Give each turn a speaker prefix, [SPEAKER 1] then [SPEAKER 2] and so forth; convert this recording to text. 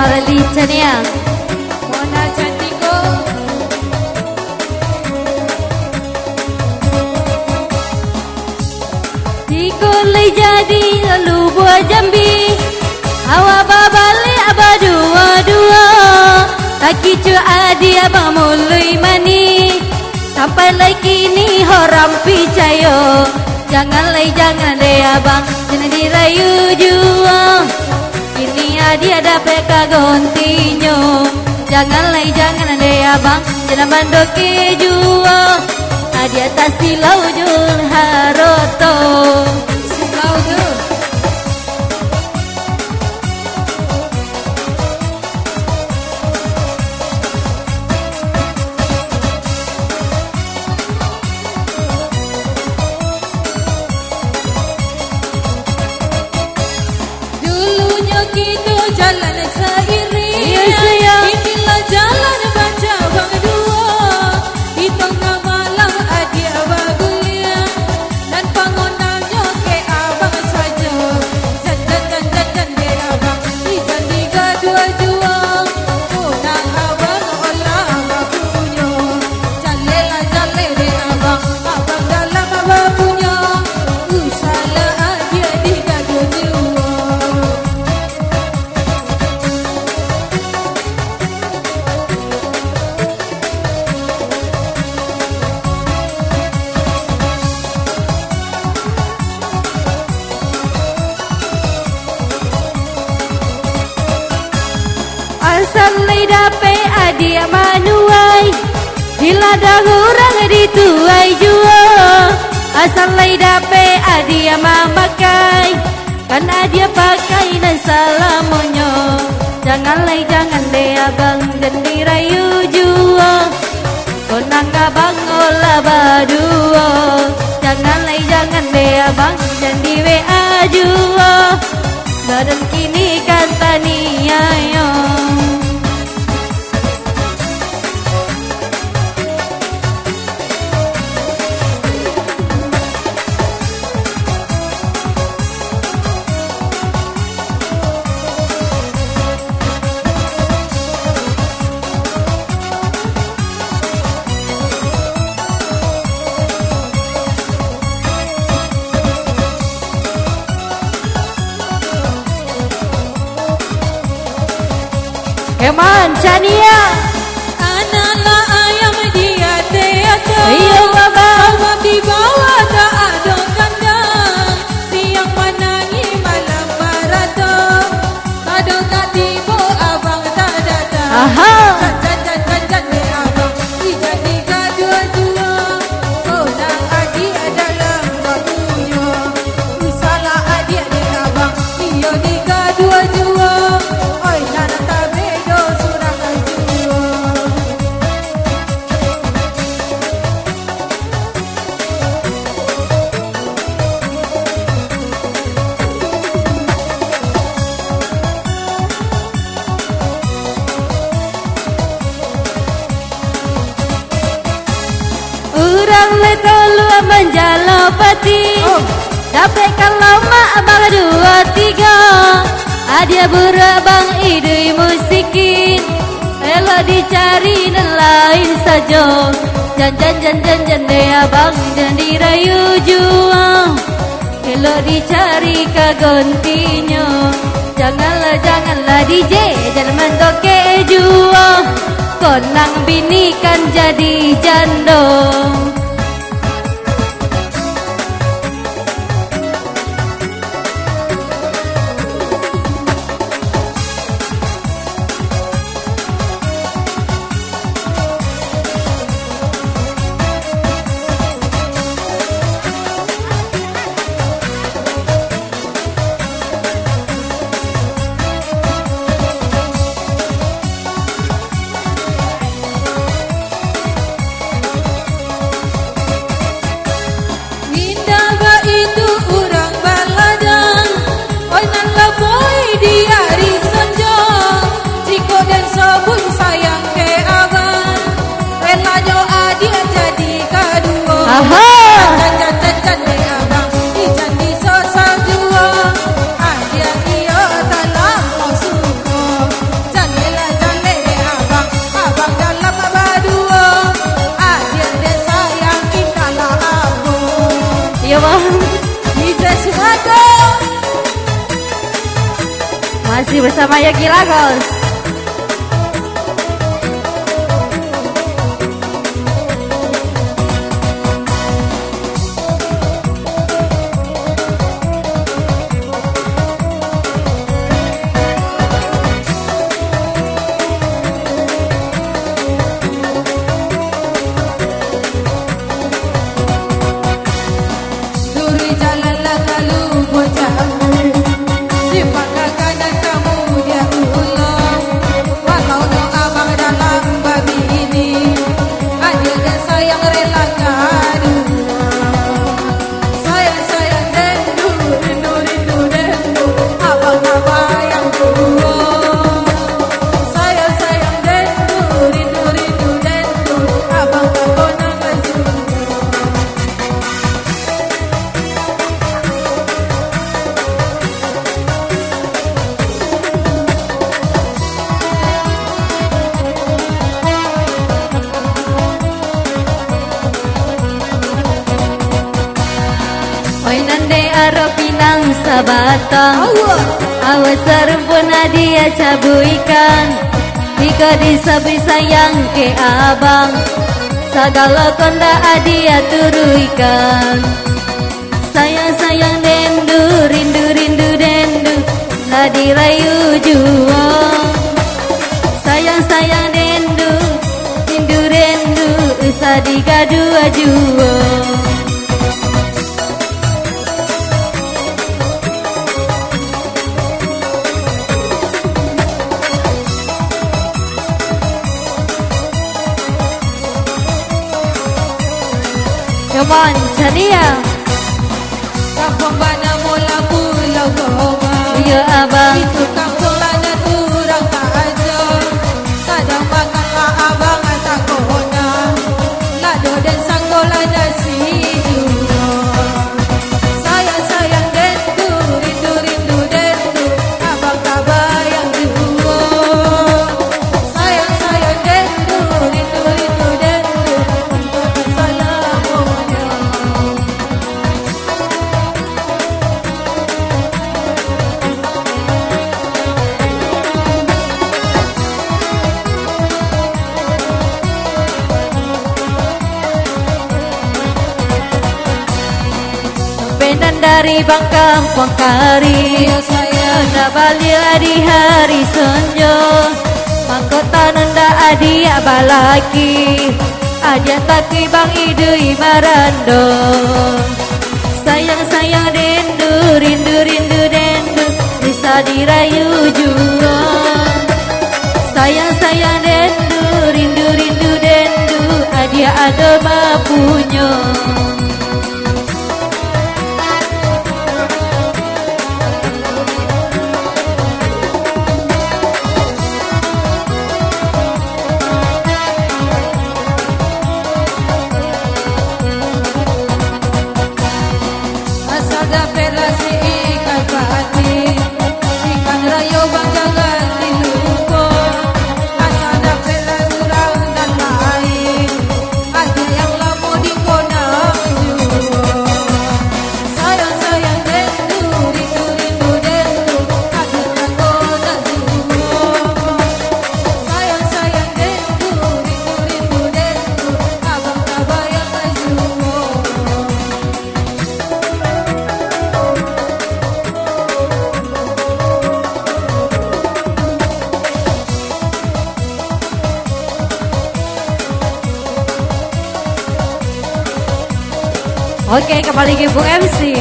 [SPEAKER 1] Marli Chania.
[SPEAKER 2] Mona Cantico.
[SPEAKER 1] Tiko lay jadi lalu buah Jambi. Hawa babale abadua-dua. Taki cu adi abang mulai mani. Sampai lagi kini orang picayo. Jangan deh abang, jangan dirayu jua. Kini adi ada peka gontinyo. Jangan deh abang, jangan mandoke jua. Adi atas silau jul haroto.
[SPEAKER 2] Silau jul. Gitu jalan seiring, inilah jalan baca bang dua. Di tengah malam adia bagulia dan pengonangnya ke abang saja. Jan deh abang, ijan tiga dua jua. Konang abang olah bagunya. Jale deh abang, abang dalam bagunya. Usalah adia tiga dua jua.
[SPEAKER 1] Asal lay dape adia manuai. Bila dah orang dituai jua. Asal lay dape adia mamakai. Kan adia pakai dan salamonyo. Jangan deh abang dan dirayu jua. Konang abang olah badua. Jangan deh abang dan di WA jua. Badan kini kan tania yo. Keman Chania.
[SPEAKER 2] Anak ayam dia teater.
[SPEAKER 1] Iya baba.
[SPEAKER 2] Awak di bawah tak ada kandang. Siang menangi malam barata. Kadang tak tiba abang tak datang.
[SPEAKER 1] Aha.
[SPEAKER 2] Jan deh abang, ijan tiga dua jua. Konang adik dalam bagunya. Usalah adik deh abang, iyo tiga dua jua. Oi nanam tabedo surah jua.
[SPEAKER 1] Urang le tolu menjalopati. Dapat kalau mak abang dua tiga. Adia berabang idui musikin. Elo dicari dan lain saja. Jan deh abang jangan dirayu jua. Elo dicari kagontinyo. Janganlah DJ jangan mentoke jua. Konang bini kan jadi jando. masih bersama Yogi Lagos.
[SPEAKER 2] Duri jalanlah kalau bocamu, simpan kanan kamu dia ulang. Walau doa bang dalam babi ini, adil dan sayang rela ngadu. Sayang sayang dendu, rindu rindu dendu, abang abang yang tua. Sayang sayang dendu, rindu rindu dendu, abang abang yang tua.
[SPEAKER 1] Oi nande aro pinang sabatang, awas sempurna dia cabuikan. Jika disabri sayang ke abang, segala konda adia turuikan. Sayang sayang dendu, rindu rindu dendu, lah dirayu jua. Sayang sayang dendu, rindu rindu, usah digadu jua. Come on, Chania.
[SPEAKER 2] Kampung mana mula pulau goma.
[SPEAKER 1] Ya abang.
[SPEAKER 2] Itu kampung lana turang tak aja. Sadang makanlah abang tak kona. Lado dan sanggo lana sidu. Sayang sayang dendu, rindu rindu dendu, abang tak bayang dua. Sayang sayang dendu, rindu rindu dendu, untuk salamonya.
[SPEAKER 1] Benan dari Bangkang Pangkari,
[SPEAKER 2] Ya sayang,
[SPEAKER 1] nanda balik di hari sonjo. Mahkota nanda adia balaki, adia taki bang idui marando. Sayang sayang dendu, rindu rindu dendu, bisa dirayu jua. Sayang sayang dendu, rindu rindu dendu, adia ada mapunyo.
[SPEAKER 2] asal dapat rasi ikan pati, ikan rayo bang jangan dilupa. Asal dapat urang dan lain, ada yang lama di kona jua. Sayang sayang dendu, rindu rindu dendu, ada tak kona jua. Sayang sayang dendu, rindu rindu dendu, abang tak bayang jua.
[SPEAKER 1] Oke, kembali ke Bung MC.